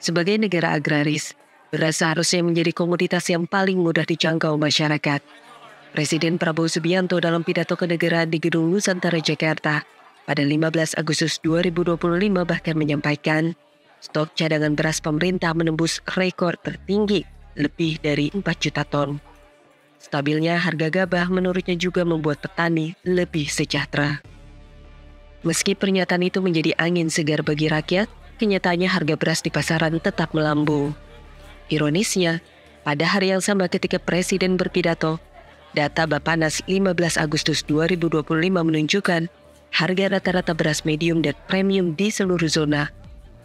Sebagai negara agraris, beras seharusnya menjadi komoditas yang paling mudah dijangkau masyarakat. Presiden Prabowo Subianto dalam pidato kenegaraan di Gedung Nusantara Jakarta pada 15 Agustus 2025 bahkan menyampaikan, stok cadangan beras pemerintah menembus rekor tertinggi lebih dari 4 juta ton. Stabilnya harga gabah menurutnya juga membuat petani lebih sejahtera. Meski pernyataan itu menjadi angin segar bagi rakyat, kenyataannya harga beras di pasaran tetap melambung. Ironisnya, pada hari yang sama ketika Presiden berpidato, data Bappenas 15 Agustus 2025 menunjukkan harga rata-rata beras medium dan premium di seluruh zona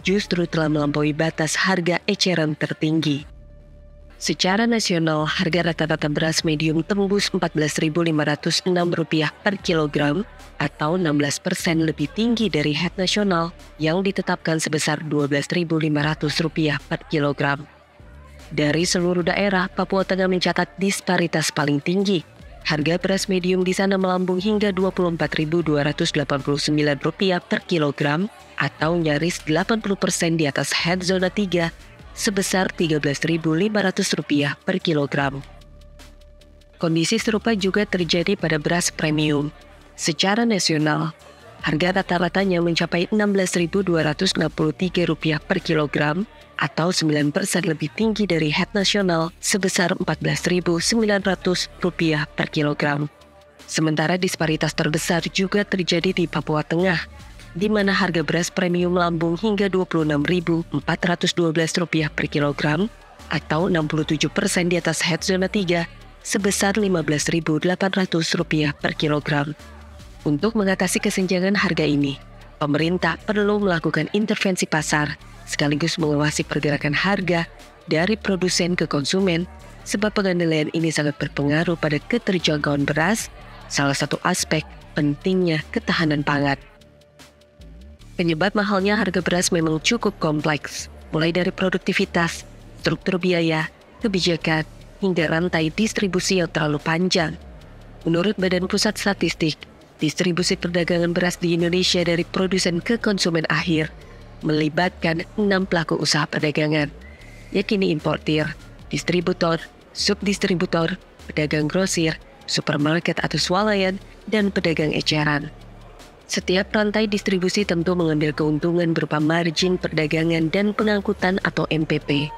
justru telah melampaui batas harga eceran tertinggi. Secara nasional, harga rata-rata beras medium tembus Rp14.506 per kilogram atau 16% lebih tinggi dari head nasional yang ditetapkan sebesar Rp12.500 per kilogram. Dari seluruh daerah, Papua Tengah mencatat disparitas paling tinggi. Harga beras medium di sana melambung hingga Rp24.289 per kilogram atau nyaris 80% di atas head zona 3 sebesar Rp13.500 per kilogram. Kondisi serupa juga terjadi pada beras premium. Secara nasional, harga rata-ratanya mencapai Rp16.263 per kilogram atau 9% lebih tinggi dari head nasional sebesar Rp14.900 per kilogram. Sementara disparitas terbesar juga terjadi di Papua Tengah, di mana harga beras premium melambung hingga Rp26.412 per kilogram atau 67% di atas head zona 3 sebesar Rp15.800 per kilogram. Untuk mengatasi kesenjangan harga ini, pemerintah perlu melakukan intervensi pasar sekaligus mengawasi pergerakan harga dari produsen ke konsumen sebab pengendalian ini sangat berpengaruh pada keterjangkauan beras, salah satu aspek pentingnya ketahanan pangan. Penyebab mahalnya harga beras memang cukup kompleks, mulai dari produktivitas, struktur biaya, kebijakan, hingga rantai distribusi yang terlalu panjang. Menurut Badan Pusat Statistik, distribusi perdagangan beras di Indonesia dari produsen ke konsumen akhir melibatkan 6 pelaku usaha perdagangan, yakni importir, distributor, subdistributor, pedagang grosir, supermarket atau swalayan, dan pedagang eceran. Setiap rantai distribusi tentu mengambil keuntungan berupa margin perdagangan dan pengangkutan atau MPP.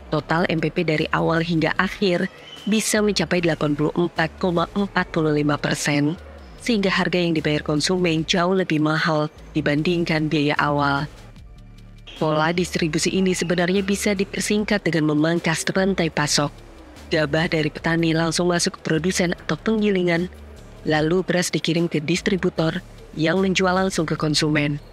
Total MPP dari awal hingga akhir bisa mencapai 84,45%, sehingga harga yang dibayar konsumen jauh lebih mahal dibandingkan biaya awal. Pola distribusi ini sebenarnya bisa dipersingkat dengan memangkas rantai pasok. Gabah dari petani langsung masuk ke produsen atau penggilingan, lalu beras dikirim ke distributor yang menjual langsung ke konsumen.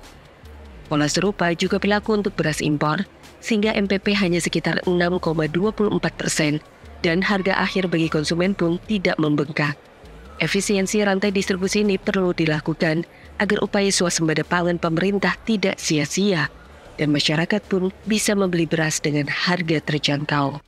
Pola serupa juga berlaku untuk beras impor, sehingga MPP hanya sekitar 6,24% dan harga akhir bagi konsumen pun tidak membengkak. Efisiensi rantai distribusi ini perlu dilakukan agar upaya swasembada pangan pemerintah tidak sia-sia dan masyarakat pun bisa membeli beras dengan harga terjangkau.